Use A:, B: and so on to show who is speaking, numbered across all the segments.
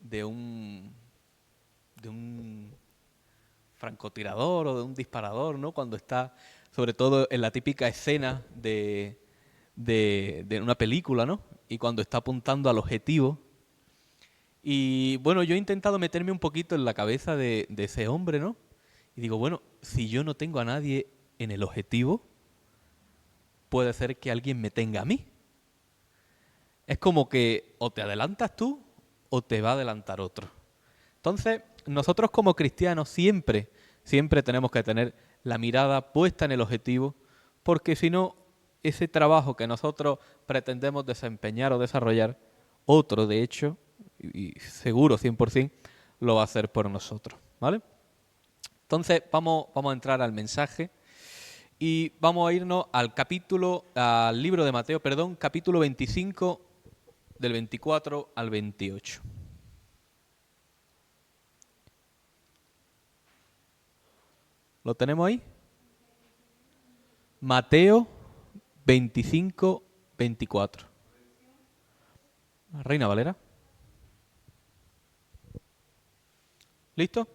A: de un, de un francotirador o de un disparador, ¿no? Cuando está, sobre todo en la típica escena de una película, ¿no? Y cuando está apuntando al objetivo. Y bueno, yo he intentado meterme un poquito en la cabeza de ese hombre, ¿no? Y digo, bueno, si yo no tengo a nadie en el objetivo, puede ser que alguien me tenga a mí. Es como que o te adelantas tú o te va a adelantar otro. Entonces, nosotros como cristianos siempre tenemos que tener la mirada puesta en el objetivo, porque si no, ese trabajo que nosotros pretendemos desempeñar o desarrollar, otro de hecho, y seguro 100%, lo va a hacer por nosotros, ¿vale? Entonces, vamos a entrar al mensaje y vamos a irnos al libro de Mateo, perdón, capítulo 25, del 24 al 28. ¿Lo tenemos ahí? Mateo 25, 24. Reina Valera. ¿Listo?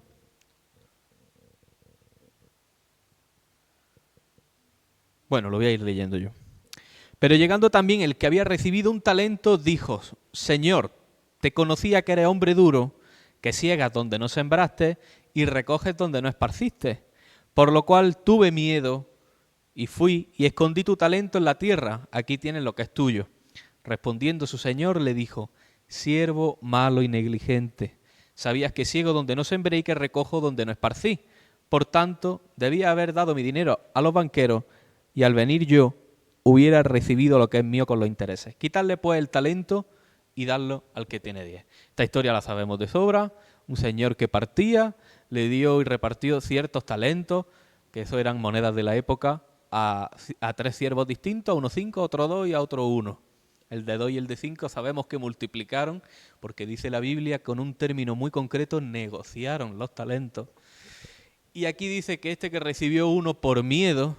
A: Bueno, lo voy a ir leyendo yo. Pero llegando también el que había recibido un talento, dijo, Señor, te conocía que eres hombre duro, que ciegas donde no sembraste y recoges donde no esparciste. Por lo cual tuve miedo y fui y escondí tu talento en la tierra. Aquí tienes lo que es tuyo. Respondiendo su señor le dijo, siervo malo y negligente, sabías que ciego donde no sembré y que recojo donde no esparcí. Por tanto, debía haber dado mi dinero a los banqueros y al venir yo hubiera recibido lo que es mío con los intereses. Quitarle pues el talento y darlo al que tiene 10. Esta historia la sabemos de sobra. Un señor que partía, le dio y repartió ciertos talentos, que eso eran monedas de la época, a 3 siervos distintos, a uno 5, a otro 2 y a otro 1. El de 2 y el de 5 sabemos que multiplicaron, porque dice la Biblia, con un término muy concreto, negociaron los talentos. Y aquí dice que este que recibió uno por miedo,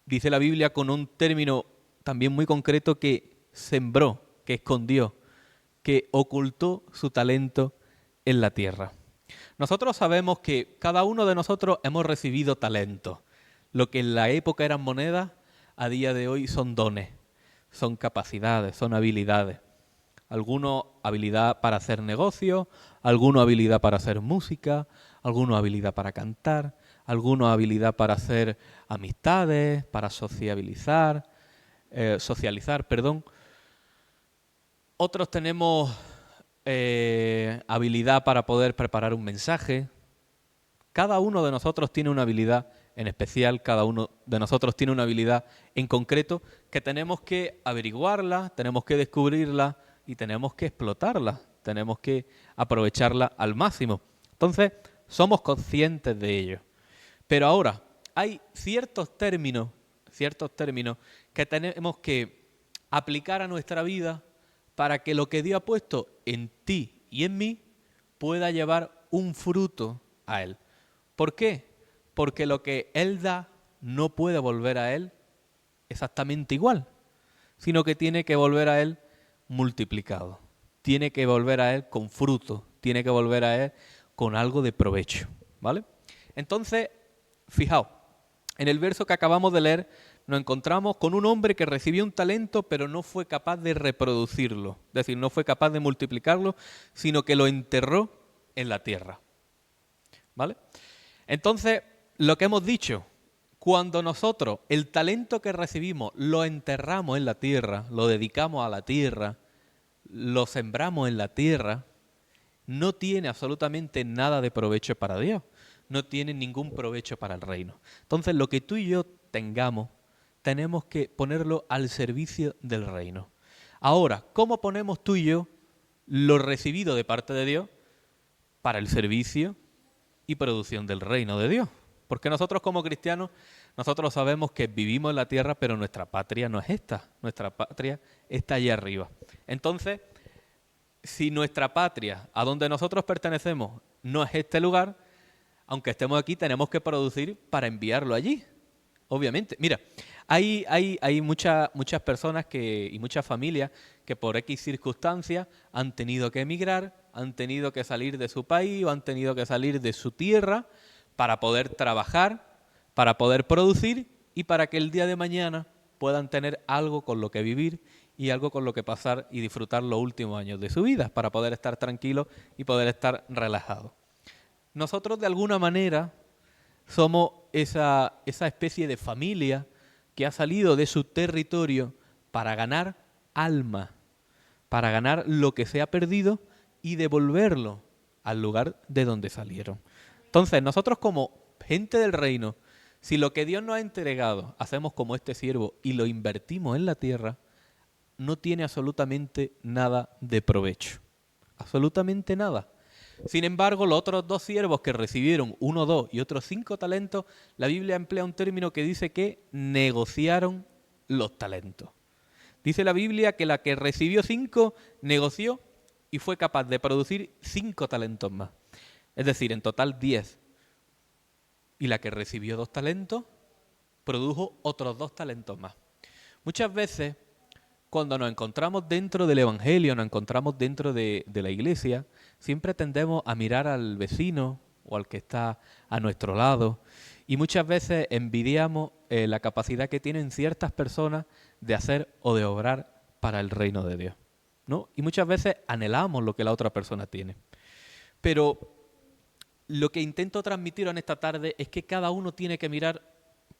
A: dice la Biblia con un término también muy concreto, que sembró, que escondió, que ocultó su talento en la tierra. Nosotros sabemos que cada uno de nosotros hemos recibido talentos. Lo que en la época eran monedas, a día de hoy son dones, son capacidades, son habilidades. Algunos habilidad para hacer negocio, algunos habilidad para hacer música, algunos habilidad para cantar, algunos habilidad para hacer amistades, para socializar, perdón. Otros tenemos habilidad para poder preparar un mensaje. Cada uno de nosotros tiene una habilidad en especial, cada uno de nosotros tiene una habilidad en concreto que tenemos que averiguarla, tenemos que descubrirla y tenemos que explotarla, tenemos que aprovecharla al máximo. Entonces, somos conscientes de ello. Pero ahora, hay ciertos términos que tenemos que aplicar a nuestra vida para que lo que Dios ha puesto en ti y en mí pueda llevar un fruto a Él. ¿Por qué? Porque lo que Él da no puede volver a Él exactamente igual, sino que tiene que volver a Él multiplicado, tiene que volver a Él con fruto, tiene que volver a Él con algo de provecho, ¿vale? Entonces, fijaos, en el verso que acabamos de leer nos encontramos con un hombre que recibió un talento pero no fue capaz de reproducirlo, es decir, no fue capaz de multiplicarlo, sino que lo enterró en la tierra, ¿vale? Entonces, lo que hemos dicho, cuando nosotros el talento que recibimos lo enterramos en la tierra, lo dedicamos a la tierra, lo sembramos en la tierra, no tiene absolutamente nada de provecho para Dios, no tiene ningún provecho para el reino. Entonces, lo que tú y yo tengamos, tenemos que ponerlo al servicio del reino. Ahora, ¿cómo ponemos tú y yo lo recibido de parte de Dios para el servicio y producción del reino de Dios? Porque nosotros como cristianos, nosotros sabemos que vivimos en la tierra, pero nuestra patria no es esta, nuestra patria está allá arriba. Entonces, si nuestra patria, a donde nosotros pertenecemos, no es este lugar, aunque estemos aquí, tenemos que producir para enviarlo allí. Obviamente. Mira, hay muchas personas y muchas familias que por X circunstancias han tenido que emigrar, han tenido que salir de su país o han tenido que salir de su tierra para poder trabajar, para poder producir y para que el día de mañana puedan tener algo con lo que vivir y algo con lo que pasar y disfrutar los últimos años de su vida, para poder estar tranquilos y poder estar relajados. Nosotros de alguna manera somos esa especie de familia que ha salido de su territorio para ganar alma, para ganar lo que se ha perdido y devolverlo al lugar de donde salieron. Entonces, nosotros como gente del reino, si lo que Dios nos ha entregado hacemos como este siervo y lo invertimos en la tierra, no tiene absolutamente nada de provecho. Absolutamente nada. Sin embargo, los otros 2 siervos que recibieron 1, 2 y otros 5 talentos, la Biblia emplea un término que dice que negociaron los talentos. Dice la Biblia que la que recibió 5 negoció y fue capaz de producir 5 talentos más. Es decir, en total 10. Y la que recibió 2 talentos produjo otros 2 talentos más. Muchas veces, cuando nos encontramos dentro del Evangelio, nos encontramos dentro de la iglesia, siempre tendemos a mirar al vecino o al que está a nuestro lado y muchas veces envidiamos la capacidad que tienen ciertas personas de hacer o de obrar para el reino de Dios, ¿no? Y muchas veces anhelamos lo que la otra persona tiene. Pero lo que intento transmitir en esta tarde es que cada uno tiene que mirar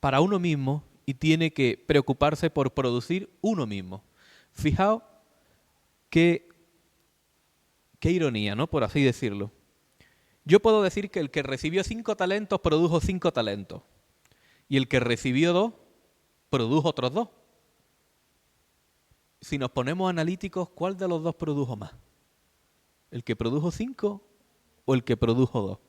A: para uno mismo y tiene que preocuparse por producir uno mismo. Fijaos qué ironía, ¿no? Por así decirlo. Yo puedo decir que el que recibió 5 talentos produjo 5 talentos. Y el que recibió 2 produjo otros 2. Si nos ponemos analíticos, ¿cuál de los 2 produjo más? ¿El que produjo 5 o el que produjo 2?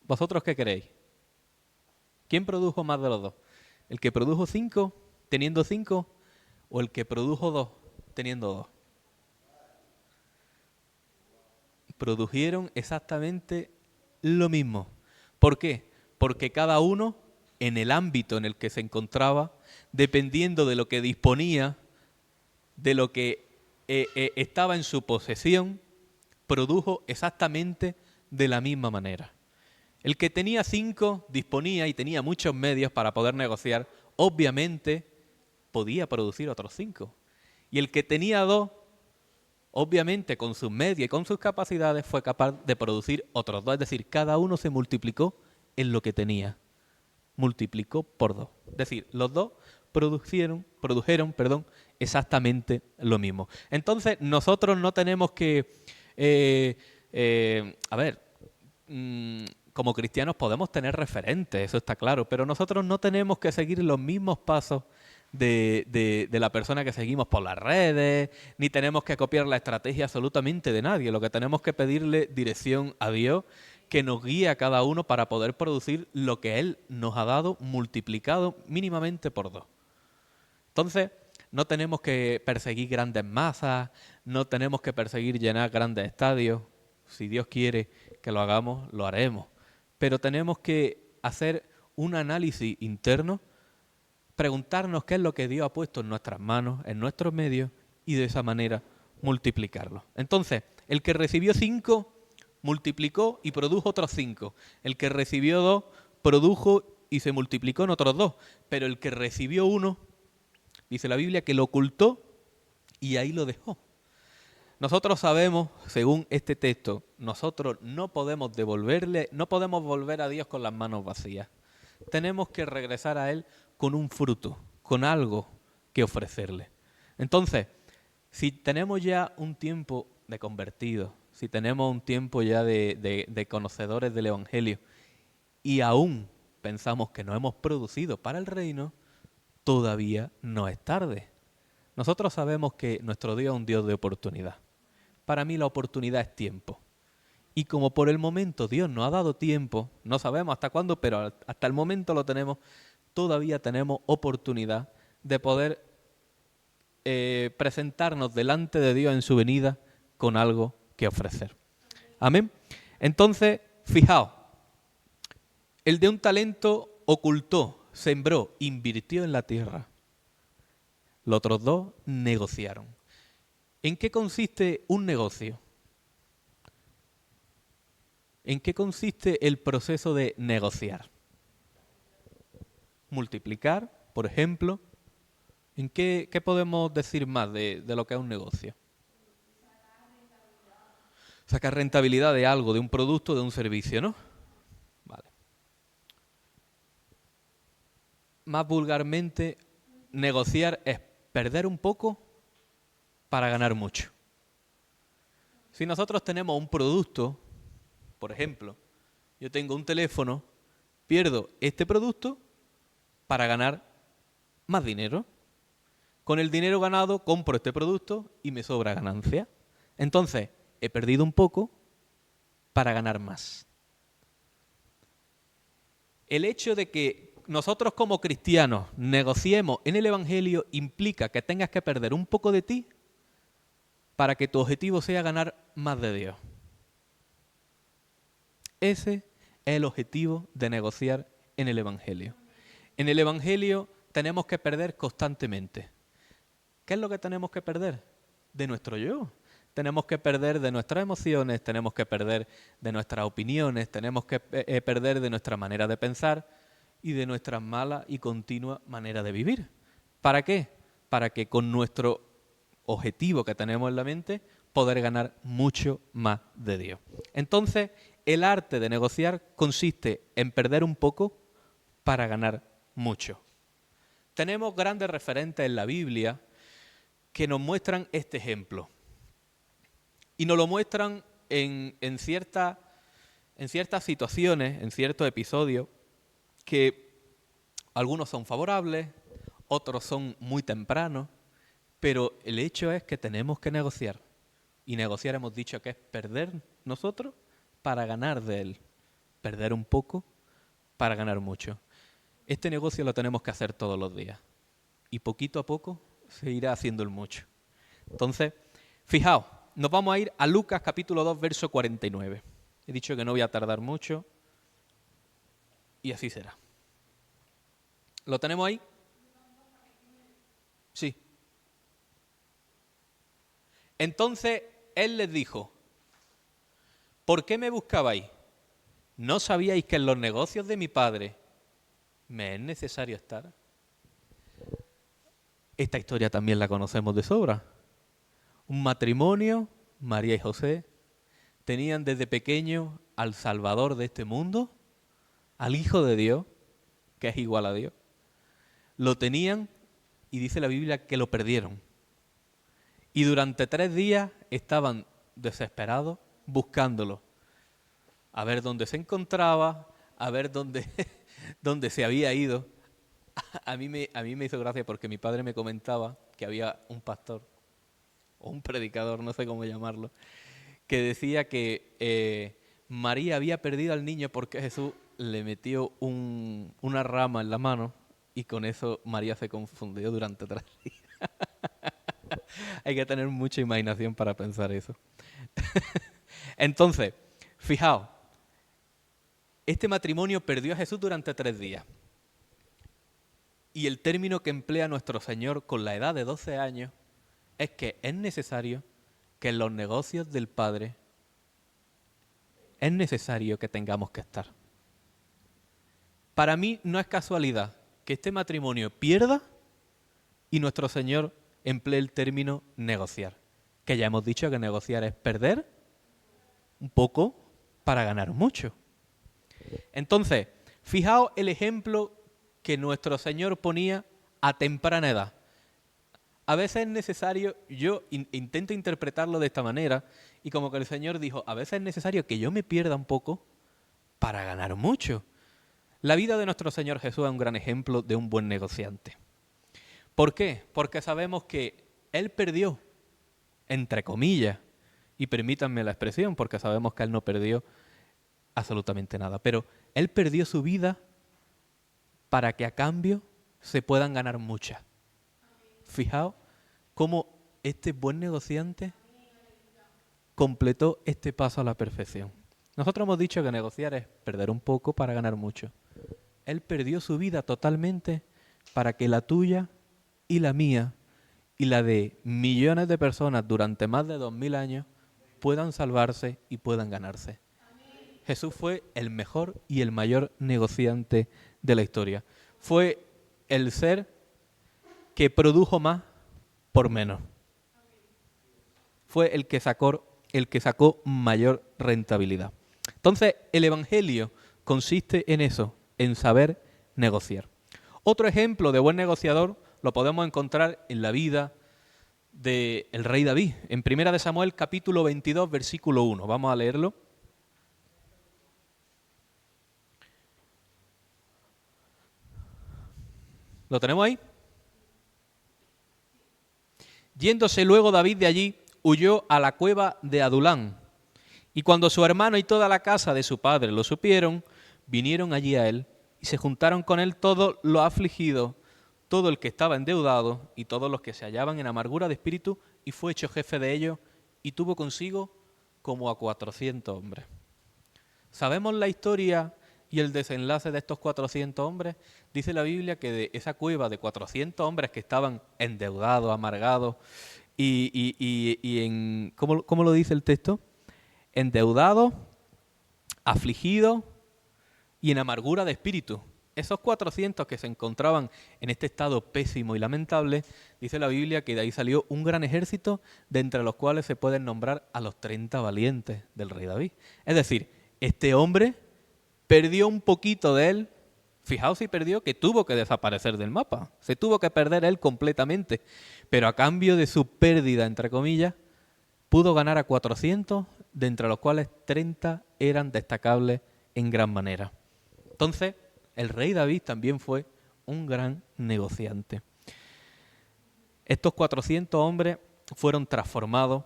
A: ¿Vosotros qué queréis? ¿Quién produjo más de los 2? ¿El que produjo 5 teniendo 5 o el que produjo 2 teniendo 2? Produjeron exactamente lo mismo. ¿Por qué? Porque cada uno, en el ámbito en el que se encontraba, dependiendo de lo que disponía, de lo que estaba en su posesión, produjo exactamente de la misma manera. El que tenía 5 disponía y tenía muchos medios para poder negociar, obviamente podía producir otros 5. Y el que tenía 2, obviamente con sus medios y con sus capacidades fue capaz de producir otros 2. Es decir, cada uno se multiplicó en lo que tenía. Multiplicó por 2. Es decir, los 2 produjeron, exactamente lo mismo. Entonces, nosotros no tenemos que... como cristianos podemos tener referentes, eso está claro, pero nosotros no tenemos que seguir los mismos pasos de la persona que seguimos por las redes, ni tenemos que copiar la estrategia absolutamente de nadie. Lo que tenemos que pedirle dirección a Dios, que nos guíe a cada uno para poder producir lo que Él nos ha dado multiplicado mínimamente por 2. Entonces, no tenemos que perseguir grandes masas, no tenemos que perseguir llenar grandes estadios. Si Dios quiere que lo hagamos, lo haremos. Pero tenemos que hacer un análisis interno, preguntarnos qué es lo que Dios ha puesto en nuestras manos, en nuestros medios, y de esa manera multiplicarlo. Entonces, el que recibió 5, multiplicó y produjo otros 5. El que recibió 2, produjo y se multiplicó en otros 2. Pero el que recibió 1, dice la Biblia, que lo ocultó y ahí lo dejó. Nosotros sabemos, según este texto, nosotros no podemos volver a Dios con las manos vacías. Tenemos que regresar a Él con un fruto, con algo que ofrecerle. Entonces, si tenemos ya un tiempo de convertidos, si tenemos un tiempo ya de conocedores del Evangelio y aún pensamos que no hemos producido para el reino, todavía no es tarde. Nosotros sabemos que nuestro Dios es un Dios de oportunidad. Para mí la oportunidad es tiempo. Y como por el momento Dios nos ha dado tiempo, no sabemos hasta cuándo, pero hasta el momento lo tenemos, todavía tenemos oportunidad de poder presentarnos delante de Dios en su venida con algo que ofrecer. Amén. Entonces, fijaos, El de un talento ocultó, sembró, invirtió en la tierra. Los otros dos negociaron. ¿En qué consiste un negocio? ¿En qué consiste el proceso de negociar? Multiplicar, por ejemplo. ¿En qué podemos decir más de lo que es un negocio? Sacar rentabilidad de algo, de un producto, de un servicio, ¿no? Vale. Más vulgarmente, negociar es perder un poco para ganar mucho. Si nosotros tenemos un producto, por ejemplo, yo tengo un teléfono, pierdo este producto para ganar más dinero. Con el dinero ganado compro este producto y me sobra ganancia. Entonces, he perdido un poco para ganar más. El hecho de que nosotros como cristianos negociemos en el Evangelio implica que tengas que perder un poco de ti para que tu objetivo sea ganar más de Dios. Ese es el objetivo de negociar en el Evangelio. En el Evangelio tenemos que perder constantemente. ¿Qué es lo que tenemos que perder? De nuestro yo. Tenemos que perder de nuestras emociones, tenemos que perder de nuestras opiniones, tenemos que perder de nuestra manera de pensar y de nuestra mala y continua manera de vivir. ¿Para qué? Para que con nuestro objetivo que tenemos en la mente poder ganar mucho más de Dios. Entonces, el arte de negociar consiste en perder un poco para ganar mucho. Tenemos grandes referentes en la Biblia que nos muestran este ejemplo. Y nos lo muestran en ciertas situaciones, en ciertos episodios, que algunos son favorables, otros son muy tempranos, pero el hecho es que tenemos que negociar. Y negociar hemos dicho que es perder nosotros para ganar de él. Perder un poco para ganar mucho. Este negocio lo tenemos que hacer todos los días. Y poquito a poco se irá haciendo el mucho. Entonces, fijaos, nos vamos a ir a Lucas capítulo 2, verso 49. He dicho que no voy a tardar mucho y así será. ¿Lo tenemos ahí? Sí. Entonces él les dijo, ¿por qué me buscabais? ¿No sabíais que en los negocios de mi padre me es necesario estar? Esta historia también la conocemos de sobra. Un matrimonio, María y José, tenían desde pequeño al Salvador de este mundo, al Hijo de Dios, que es igual a Dios. Lo tenían y dice la Biblia que lo perdieron. Y durante 3 días estaban desesperados buscándolo. A ver dónde se encontraba, a ver dónde se había ido. A mí me hizo gracia porque mi padre me comentaba que había un pastor o un predicador, no sé cómo llamarlo, que decía que María había perdido al niño porque Jesús le metió una rama en la mano y con eso María se confundió durante 3 días. Hay que tener mucha imaginación para pensar eso. Entonces, fijaos, este matrimonio perdió a Jesús durante 3 días. Y el término que emplea nuestro Señor con la edad de 12 años es que es necesario que en los negocios del Padre es necesario que tengamos que estar. Para mí no es casualidad que este matrimonio pierda y nuestro Señor emplee el término negociar. Que ya hemos dicho que negociar es perder un poco para ganar mucho. Entonces, fijaos el ejemplo que nuestro Señor ponía a temprana edad. A veces es necesario, yo intento interpretarlo de esta manera, y como que el Señor dijo, a veces es necesario que yo me pierda un poco para ganar mucho. La vida de nuestro Señor Jesús es un gran ejemplo de un buen negociante. ¿Por qué? Porque sabemos que Él perdió, entre comillas, y permítanme la expresión, porque sabemos que Él no perdió absolutamente nada, pero Él perdió su vida para que a cambio se puedan ganar muchas. Fijaos cómo este buen negociante completó este paso a la perfección. Nosotros hemos dicho que negociar es perder un poco para ganar mucho. Él perdió su vida totalmente para que la tuya y la mía y la de millones de personas durante más de 2000 años puedan salvarse y puedan ganarse. Jesús fue el mejor y el mayor negociante de la historia. Fue el ser que produjo más por menos. Fue el que sacó mayor rentabilidad. Entonces, el Evangelio consiste en eso, en saber negociar. Otro ejemplo de buen negociador lo podemos encontrar en la vida del rey David, en 1 de Samuel capítulo 22, versículo 1. Vamos a leerlo. ¿Lo tenemos ahí? Yéndose luego David de allí, huyó a la cueva de Adulán. Y cuando su hermano y toda la casa de su padre lo supieron, vinieron allí a él y se juntaron con él todos los afligidos, todo el que estaba endeudado y todos los que se hallaban en amargura de espíritu, y fue hecho jefe de ellos y tuvo consigo como a 400 hombres. ¿Sabemos la historia y el desenlace de estos 400 hombres? Dice la Biblia que de esa cueva de 400 hombres que estaban endeudados, amargados, ¿cómo lo dice el texto? Endeudados, afligidos y en amargura de espíritu. Esos 400 que se encontraban en este estado pésimo y lamentable, dice la Biblia que de ahí salió un gran ejército, de entre los cuales se pueden nombrar a los 30 valientes del rey David. Es decir, este hombre perdió un poquito de él. Fijaos si perdió, que tuvo que desaparecer del mapa. Se tuvo que perder él completamente. Pero a cambio de su pérdida, entre comillas, pudo ganar a 400, de entre los cuales 30 eran destacables en gran manera. Entonces, el rey David también fue un gran negociante. Estos 400 hombres fueron transformados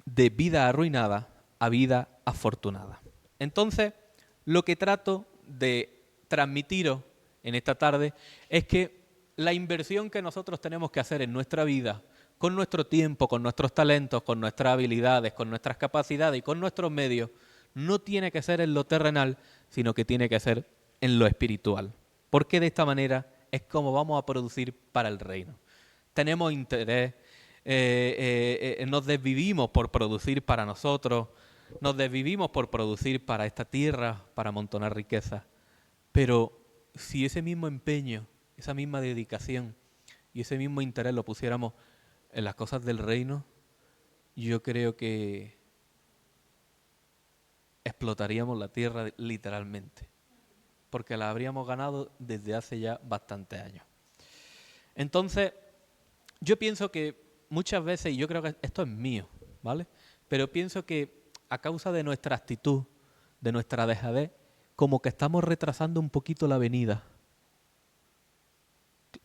A: de vida arruinada a vida afortunada. Entonces, lo que trato de transmitiros en esta tarde es que la inversión que nosotros tenemos que hacer en nuestra vida, con nuestro tiempo, con nuestros talentos, con nuestras habilidades, con nuestras capacidades y con nuestros medios, no tiene que ser en lo terrenal, sino que tiene que ser en lo espiritual. Porque de esta manera es como vamos a producir para el reino. Tenemos interés, nos desvivimos por producir para nosotros, nos desvivimos por producir para esta tierra, para amontonar riquezas. Pero si ese mismo empeño, esa misma dedicación y ese mismo interés lo pusiéramos en las cosas del reino, yo creo que explotaríamos la tierra literalmente, porque la habríamos ganado desde hace ya bastantes años. Entonces, yo pienso que muchas veces, y yo creo que esto es mío, ¿vale? Pero pienso que a causa de nuestra actitud, de nuestra dejadez, como que estamos retrasando un poquito la venida.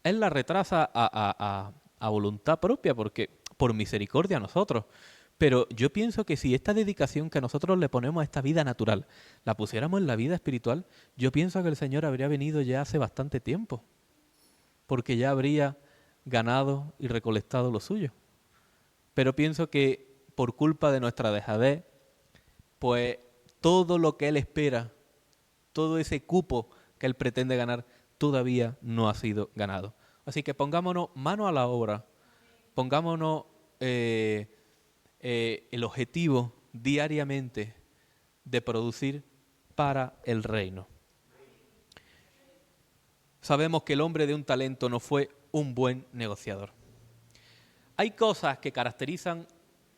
A: Él la retrasa a voluntad propia, porque por misericordia a nosotros. Pero yo pienso que si esta dedicación que nosotros le ponemos a esta vida natural la pusiéramos en la vida espiritual, yo pienso que el Señor habría venido ya hace bastante tiempo, porque ya habría ganado y recolectado lo suyo. Pero pienso que por culpa de nuestra dejadez, pues todo lo que Él espera, todo ese cupo que Él pretende ganar, todavía no ha sido ganado. Así que pongámonos mano a la obra, pongámonos el objetivo diariamente de producir para el reino. Sabemos que el hombre de un talento no fue un buen negociador. Hay cosas que caracterizan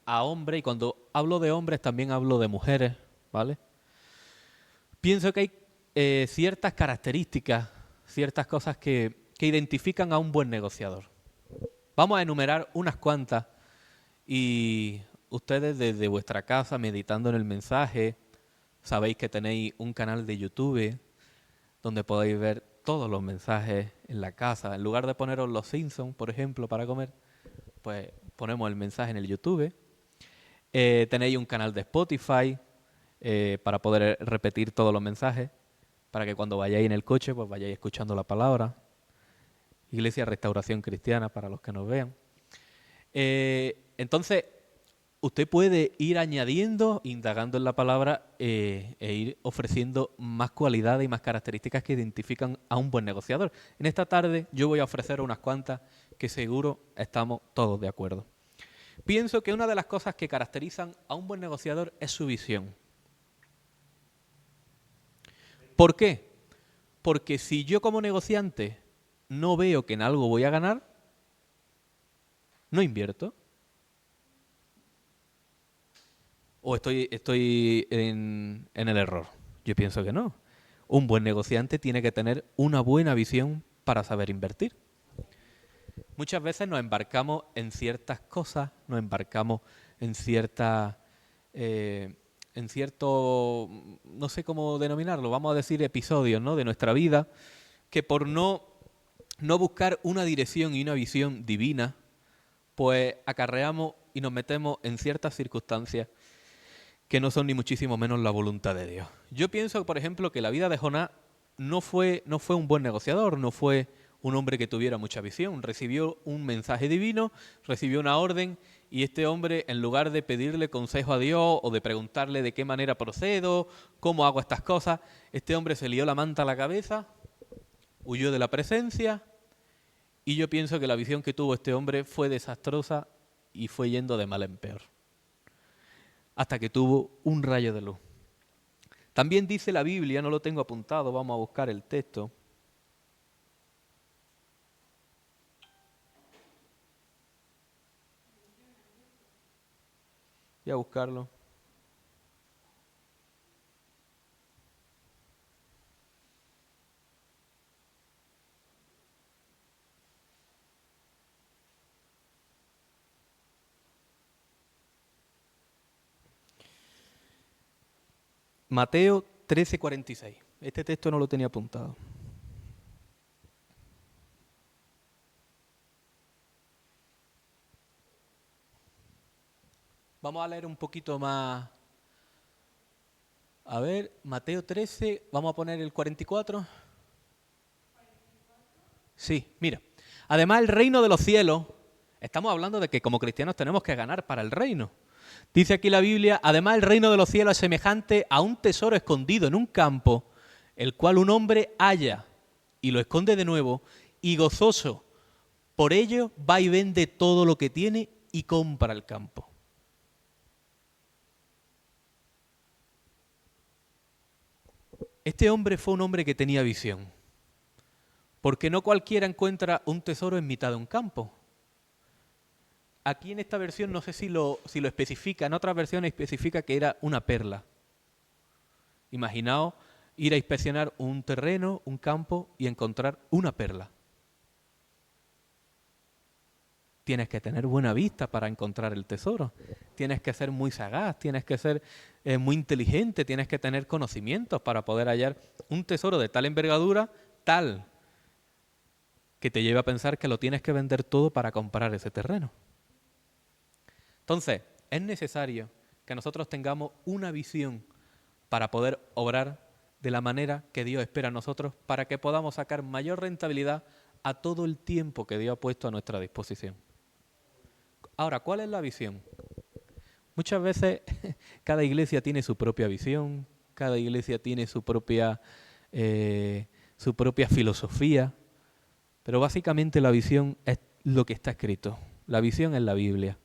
A: a hombres, y cuando hablo de hombres también hablo de mujeres, ¿vale? Pienso que hay ciertas características, ciertas cosas que identifican a un buen negociador. Vamos a enumerar unas cuantas y ustedes desde vuestra casa, meditando en el mensaje, sabéis que tenéis un canal de YouTube donde podéis ver todos los mensajes en la casa. En lugar de poneros los Simpsons, por ejemplo, para comer, pues ponemos el mensaje en el YouTube. Tenéis un canal de Spotify para poder repetir todos los mensajes, para que cuando vayáis en el coche, pues vayáis escuchando la palabra. Iglesia Restauración Cristiana, para los que nos vean. Entonces, usted puede ir añadiendo, indagando en la palabra e ir ofreciendo más cualidades y más características que identifican a un buen negociador. En esta tarde yo voy a ofrecer unas cuantas que seguro estamos todos de acuerdo. Pienso que una de las cosas que caracterizan a un buen negociador es su visión. ¿Por qué? Porque si yo como negociante no veo que en algo voy a ganar, no invierto. ¿O estoy en el error? Yo pienso que no. Un buen negociante tiene que tener una buena visión para saber invertir. Muchas veces nos embarcamos en ciertas cosas, nos embarcamos en ciertas, en cierto, no sé cómo denominarlo, vamos a decir episodios, ¿no?, de nuestra vida, que por no buscar una dirección y una visión divina, pues acarreamos y nos metemos en ciertas circunstancias que no son ni muchísimo menos la voluntad de Dios. Yo pienso, por ejemplo, que la vida de Jonás no fue un buen negociador, no fue un hombre que tuviera mucha visión. Recibió un mensaje divino, recibió una orden, y este hombre, en lugar de pedirle consejo a Dios o de preguntarle de qué manera procedo, cómo hago estas cosas, este hombre se lió la manta a la cabeza, huyó de la presencia, y yo pienso que la visión que tuvo este hombre fue desastrosa y fue yendo de mal en peor, hasta que tuvo un rayo de luz. También dice la Biblia, no lo tengo apuntado, vamos a buscar el texto. Voy a buscarlo. Mateo 13:46. Este texto no lo tenía apuntado. Vamos a leer un poquito más. A ver, Mateo 13, vamos a poner el 44. Sí, mira. Además, el reino de los cielos, estamos hablando de que como cristianos tenemos que ganar para el reino. Dice aquí la Biblia, además el reino de los cielos es semejante a un tesoro escondido en un campo, el cual un hombre halla y lo esconde de nuevo, y gozoso por ello va y vende todo lo que tiene y compra el campo. Este hombre fue un hombre que tenía visión, porque no cualquiera encuentra un tesoro en mitad de un campo. Aquí en esta versión no sé si lo especifica, en otras versiones especifica que era una perla. Imaginaos ir a inspeccionar un terreno, un campo y encontrar una perla. Tienes que tener buena vista para encontrar el tesoro. Tienes que ser muy sagaz, tienes que ser muy inteligente, tienes que tener conocimientos para poder hallar un tesoro de tal envergadura, tal que te lleve a pensar que lo tienes que vender todo para comprar ese terreno. Entonces, es necesario que nosotros tengamos una visión para poder obrar de la manera que Dios espera a nosotros, para que podamos sacar mayor rentabilidad a todo el tiempo que Dios ha puesto a nuestra disposición. Ahora, ¿cuál es la visión? Muchas veces cada iglesia tiene su propia visión, cada iglesia tiene su propia filosofía, pero básicamente la visión es lo que está escrito. La visión es la Biblia.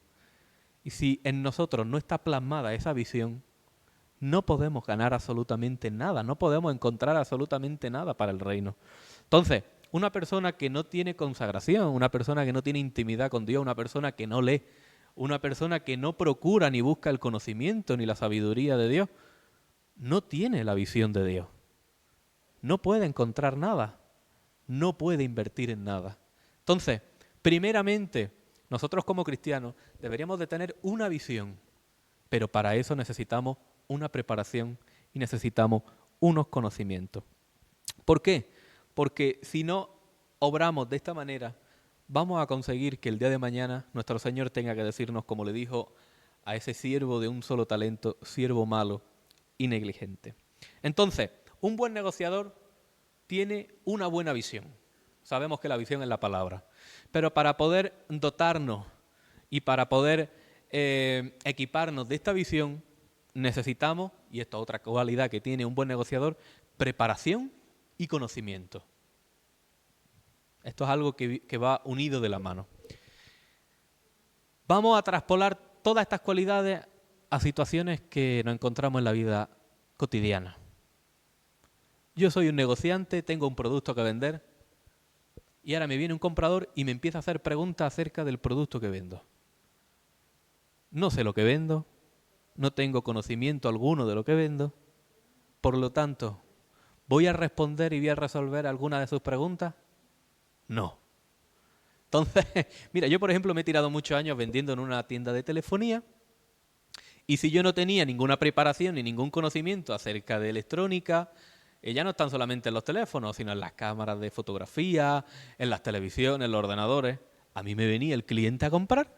A: Y si en nosotros no está plasmada esa visión, no podemos ganar absolutamente nada, no podemos encontrar absolutamente nada para el reino. Entonces, una persona que no tiene consagración, una persona que no tiene intimidad con Dios, una persona que no lee, una persona que no procura ni busca el conocimiento ni la sabiduría de Dios, no tiene la visión de Dios. No puede encontrar nada, no puede invertir en nada. Entonces, primeramente, nosotros como cristianos deberíamos de tener una visión, pero para eso necesitamos una preparación y necesitamos unos conocimientos. ¿Por qué? Porque si no obramos de esta manera, vamos a conseguir que el día de mañana nuestro Señor tenga que decirnos, como le dijo a ese siervo de un solo talento, siervo malo y negligente. Entonces, un buen negociador tiene una buena visión. Sabemos que la visión es la palabra. Pero para poder dotarnos y para poder equiparnos de esta visión, necesitamos, y esta otra cualidad que tiene un buen negociador, preparación y conocimiento. Esto es algo que va unido de la mano. Vamos a traspolar todas estas cualidades a situaciones que nos encontramos en la vida cotidiana. Yo soy un negociante, tengo un producto que vender y ahora me viene un comprador y me empieza a hacer preguntas acerca del producto que vendo. No sé lo que vendo, no tengo conocimiento alguno de lo que vendo, por lo tanto, ¿voy a responder y voy a resolver alguna de sus preguntas? No. Entonces, mira, yo por ejemplo me he tirado muchos años vendiendo en una tienda de telefonía y si yo no tenía ninguna preparación ni ningún conocimiento acerca de electrónica, ya no están solamente en los teléfonos, sino en las cámaras de fotografía, en las televisiones, en los ordenadores, a mí me venía el cliente a comprar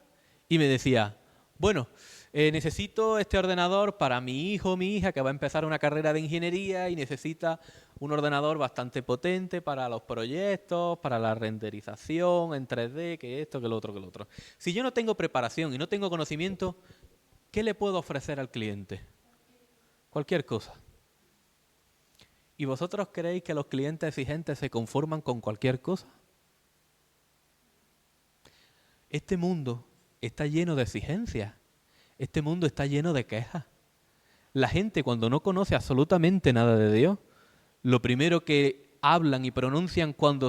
A: y me decía, bueno, necesito este ordenador para mi hijo o mi hija que va a empezar una carrera de ingeniería y necesita un ordenador bastante potente para los proyectos, para la renderización en 3D, que esto, que lo otro, que lo otro. Si yo no tengo preparación y no tengo conocimiento, ¿qué le puedo ofrecer al cliente? Cualquier cosa. ¿Y vosotros creéis que los clientes exigentes se conforman con cualquier cosa? Este mundo está lleno de exigencias. Este mundo está lleno de quejas. La gente cuando no conoce absolutamente nada de Dios, lo primero que hablan y pronuncian cuando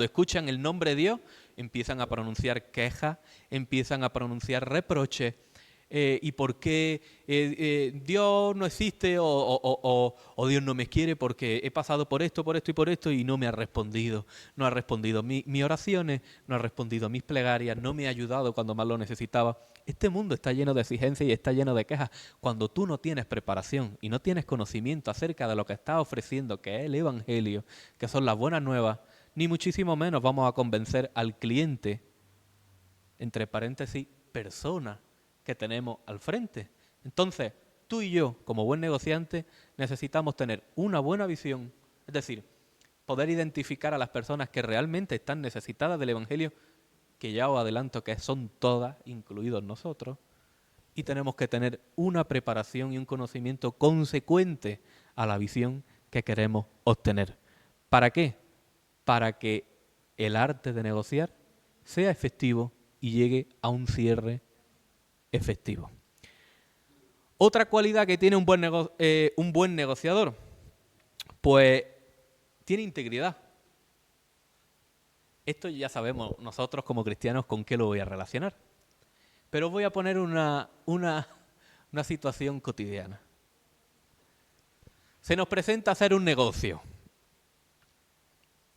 A: escuchan el nombre de Dios, empiezan a pronunciar quejas, empiezan a pronunciar reproches. ¿Y por qué Dios no existe o Dios no me quiere porque he pasado por esto y por esto y no me ha respondido? No ha respondido mis oraciones, no ha respondido mis plegarias, no me ha ayudado cuando más lo necesitaba. Este mundo está lleno de exigencias y está lleno de quejas. Cuando tú no tienes preparación y no tienes conocimiento acerca de lo que estás ofreciendo, que es el Evangelio, que son las buenas nuevas, ni muchísimo menos vamos a convencer al cliente, entre paréntesis, persona, que tenemos al frente. Entonces, tú y yo, como buen negociante, necesitamos tener una buena visión, es decir, poder identificar a las personas que realmente están necesitadas del Evangelio, que ya os adelanto que son todas, incluidos nosotros, y tenemos que tener una preparación y un conocimiento consecuente a la visión que queremos obtener. ¿Para qué? Para que el arte de negociar sea efectivo y llegue a un cierre efectivo. Otra cualidad que tiene un buen negociador, pues tiene integridad. Esto ya sabemos nosotros como cristianos con qué lo voy a relacionar. Pero os voy a poner una situación cotidiana. Se nos presenta hacer un negocio.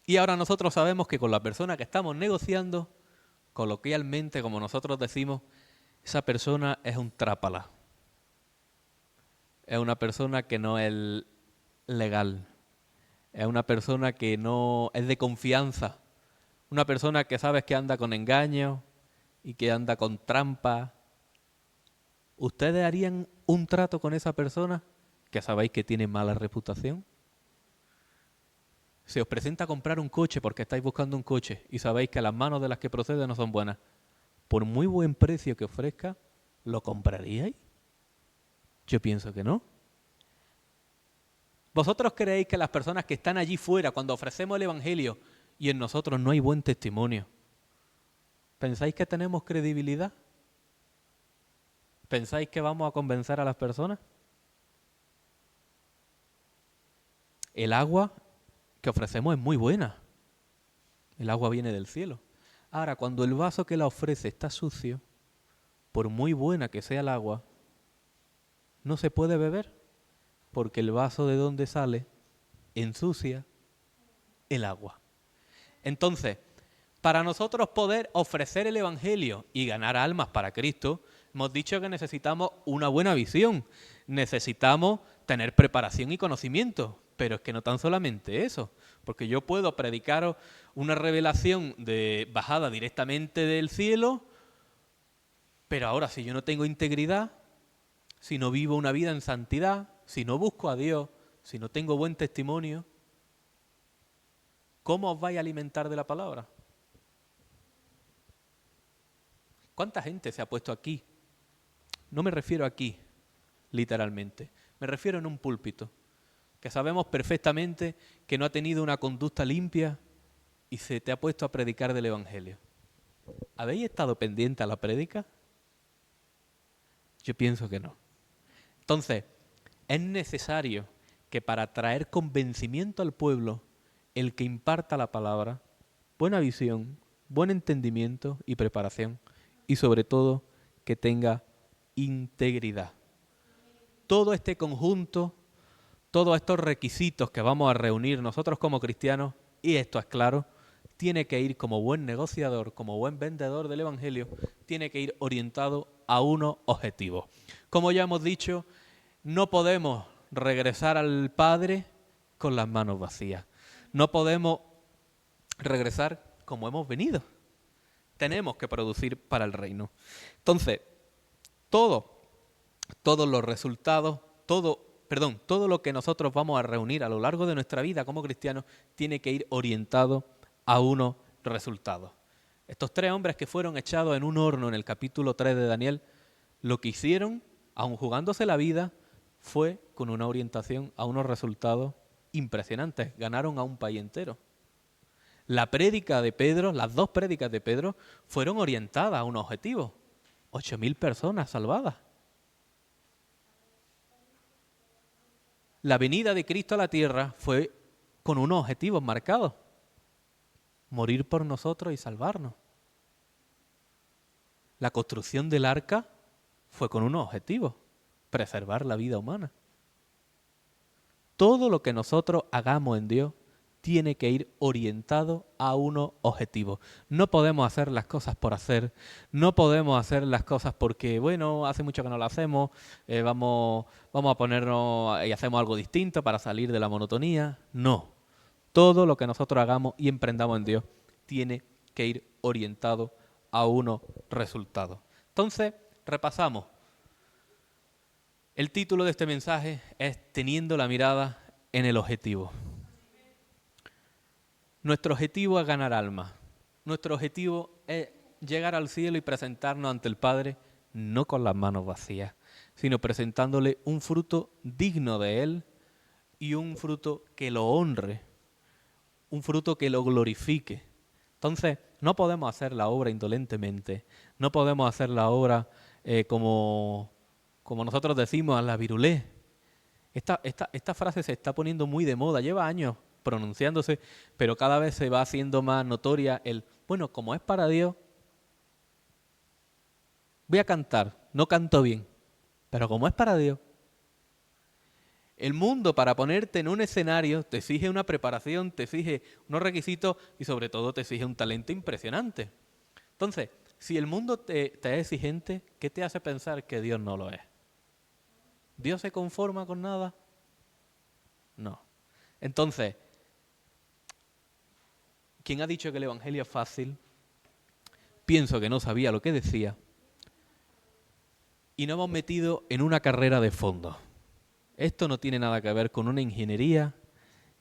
A: Y ahora nosotros sabemos que con la persona que estamos negociando, coloquialmente, como nosotros decimos, esa persona es un trápala. Es una persona que no es legal. Es una persona que no es de confianza. Una persona que sabes que anda con engaños y que anda con trampa. ¿Ustedes harían un trato con esa persona que sabéis que tiene mala reputación? Se os presenta a comprar un coche porque estáis buscando un coche y sabéis que las manos de las que procede no son buenas. Por muy buen precio que ofrezca, ¿lo compraríais? Yo pienso que no. ¿Vosotros creéis que las personas que están allí fuera, cuando ofrecemos el Evangelio y en nosotros no hay buen testimonio, pensáis que tenemos credibilidad? ¿Pensáis que vamos a convencer a las personas? El agua que ofrecemos es muy buena. El agua viene del cielo. Ahora, cuando el vaso que la ofrece está sucio, por muy buena que sea el agua, no se puede beber, porque el vaso de donde sale ensucia el agua. Entonces, para nosotros poder ofrecer el Evangelio y ganar almas para Cristo, hemos dicho que necesitamos una buena visión, necesitamos tener preparación y conocimiento, pero es que no tan solamente eso, porque yo puedo predicaros una revelación bajada directamente del cielo, pero ahora si yo no tengo integridad, si no vivo una vida en santidad, si no busco a Dios, si no tengo buen testimonio, ¿cómo os vais a alimentar de la palabra? ¿Cuánta gente se ha puesto aquí no me refiero aquí, literalmente. Me refiero en un púlpito, que sabemos perfectamente que no ha tenido una conducta limpia y se te ha puesto a predicar del Evangelio. ¿Habéis estado pendiente a la prédica? Yo pienso que no. Entonces, es necesario que para traer convencimiento al pueblo, el que imparta la palabra, buena visión, buen entendimiento y preparación, y sobre todo que tenga integridad. Todo este conjunto, todos estos requisitos que vamos a reunir nosotros como cristianos, y esto es claro, tiene que ir como buen negociador, como buen vendedor del Evangelio, tiene que ir orientado a unos objetivos. Como ya hemos dicho, no podemos regresar al Padre con las manos vacías. No podemos regresar como hemos venido. Tenemos que producir para el reino. Entonces, todos los resultados, todo lo que nosotros vamos a reunir a lo largo de nuestra vida como cristianos tiene que ir orientado a unos resultados. Estos 3 hombres que fueron echados en un horno en el capítulo 3 de Daniel, lo que hicieron, aun jugándose la vida, fue con una orientación a unos resultados impresionantes. Ganaron a un país entero. La prédica de Pedro, las 2 prédicas de Pedro, fueron orientadas a un objetivo. 8.000 personas salvadas. La venida de Cristo a la tierra fue con unos objetivos marcados. Morir por nosotros y salvarnos. La construcción del arca fue con unos objetivos. Preservar la vida humana. Todo lo que nosotros hagamos en Dios tiene que ir orientado a unos objetivos. No podemos hacer las cosas por hacer, no podemos hacer las cosas porque, bueno, hace mucho que no lo hacemos, vamos a ponernos y hacemos algo distinto para salir de la monotonía. No, todo lo que nosotros hagamos y emprendamos en Dios tiene que ir orientado a unos resultados. Entonces, repasamos. El título de este mensaje es Teniendo la mirada en el objetivo. Nuestro objetivo es ganar almas. Nuestro objetivo es llegar al cielo y presentarnos ante el Padre, no con las manos vacías, sino presentándole un fruto digno de Él y un fruto que lo honre, un fruto que lo glorifique. Entonces, no podemos hacer la obra indolentemente, no podemos hacer la obra como nosotros decimos, a la virulé. Esta frase se está poniendo muy de moda, lleva años pronunciándose, pero cada vez se va haciendo más notoria bueno, como es para Dios, voy a cantar, no canto bien, pero como es para Dios. El mundo, para ponerte en un escenario, te exige una preparación, te exige unos requisitos y sobre todo te exige un talento impresionante. Entonces, si el mundo te es exigente, ¿qué te hace pensar que Dios no lo es? ¿Dios se conforma con nada? No. Entonces, quien ha dicho que el Evangelio es fácil, pienso que no sabía lo que decía y nos hemos metido en una carrera de fondo. Esto no tiene nada que ver con una ingeniería,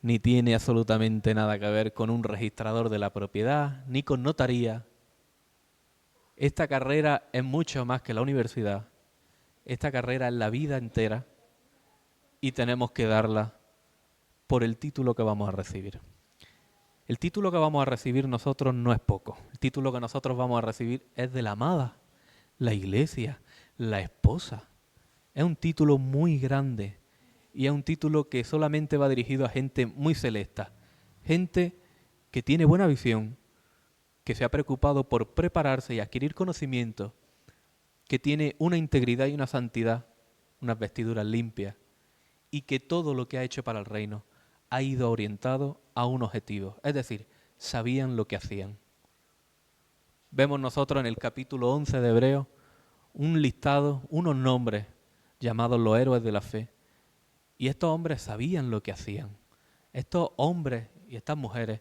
A: ni tiene absolutamente nada que ver con un registrador de la propiedad, ni con notaría. Esta carrera es mucho más que la universidad. Esta carrera es la vida entera y tenemos que darla por el título que vamos a recibir. El título que vamos a recibir nosotros no es poco. El título que nosotros vamos a recibir es de la amada, la iglesia, la esposa. Es un título muy grande y es un título que solamente va dirigido a gente muy selecta. Gente que tiene buena visión, que se ha preocupado por prepararse y adquirir conocimiento, que tiene una integridad y una santidad, unas vestiduras limpias, y que todo lo que ha hecho para el reino ha ido orientado a un objetivo. Es decir, sabían lo que hacían. Vemos nosotros en el capítulo 11 de Hebreos un listado, unos nombres llamados los héroes de la fe. Y estos hombres sabían lo que hacían. Estos hombres y estas mujeres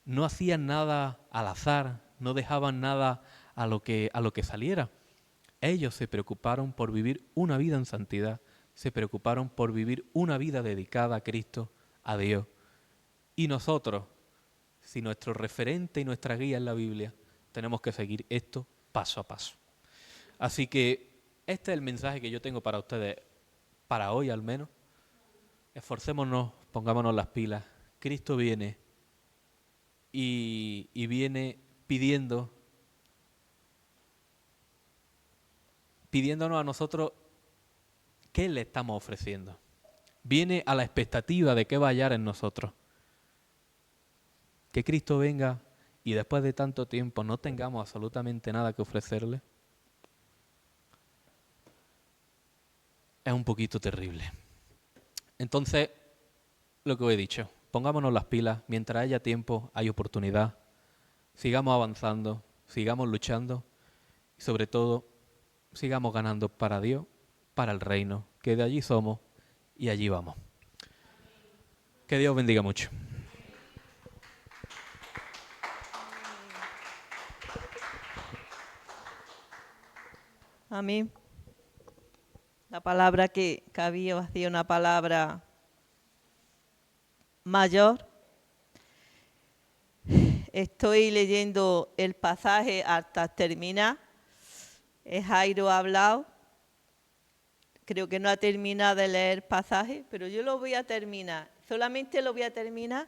A: no hacían nada al azar, no dejaban nada a lo que saliera. Ellos se preocuparon por vivir una vida en santidad, se preocuparon por vivir una vida dedicada a Cristo, a Dios. Y nosotros, si nuestro referente y nuestra guía es la Biblia, tenemos que seguir esto paso a paso. Así que Este es el mensaje que yo tengo para ustedes, para hoy al menos. Esforcémonos, pongámonos las pilas. Cristo viene y viene pidiéndonos a nosotros qué le estamos ofreciendo. Viene a la expectativa de qué va a hallar en nosotros. Que Cristo venga y después de tanto tiempo no tengamos absolutamente nada que ofrecerle, es un poquito terrible. Entonces, lo que os he dicho, pongámonos las pilas, mientras haya tiempo, hay oportunidad, sigamos avanzando, sigamos luchando y sobre todo, sigamos ganando para Dios, para el reino, que de allí somos y allí vamos. Que Dios bendiga mucho.
B: Amén. La palabra que había sido una palabra mayor. Estoy leyendo el pasaje hasta terminar. Jairo ha hablado. Creo que no ha terminado de leer el pasaje, pero yo lo voy a terminar. Solamente lo voy a terminar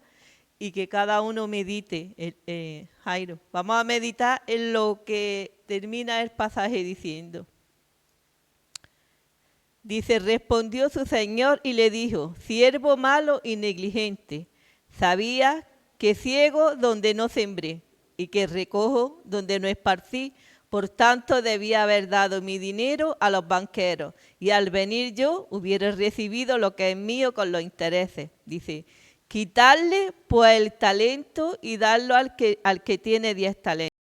B: y que cada uno medite, Jairo. Vamos a meditar en lo que termina el pasaje diciendo. Dice, respondió su señor y le dijo, siervo malo y negligente, sabías que ciego donde no sembré y que recojo donde no esparcí, por tanto debía haber dado mi dinero a los banqueros y al venir yo hubiera recibido lo que es mío con los intereses. Dice, quitarle pues el talento y darlo al que tiene 10 talentos.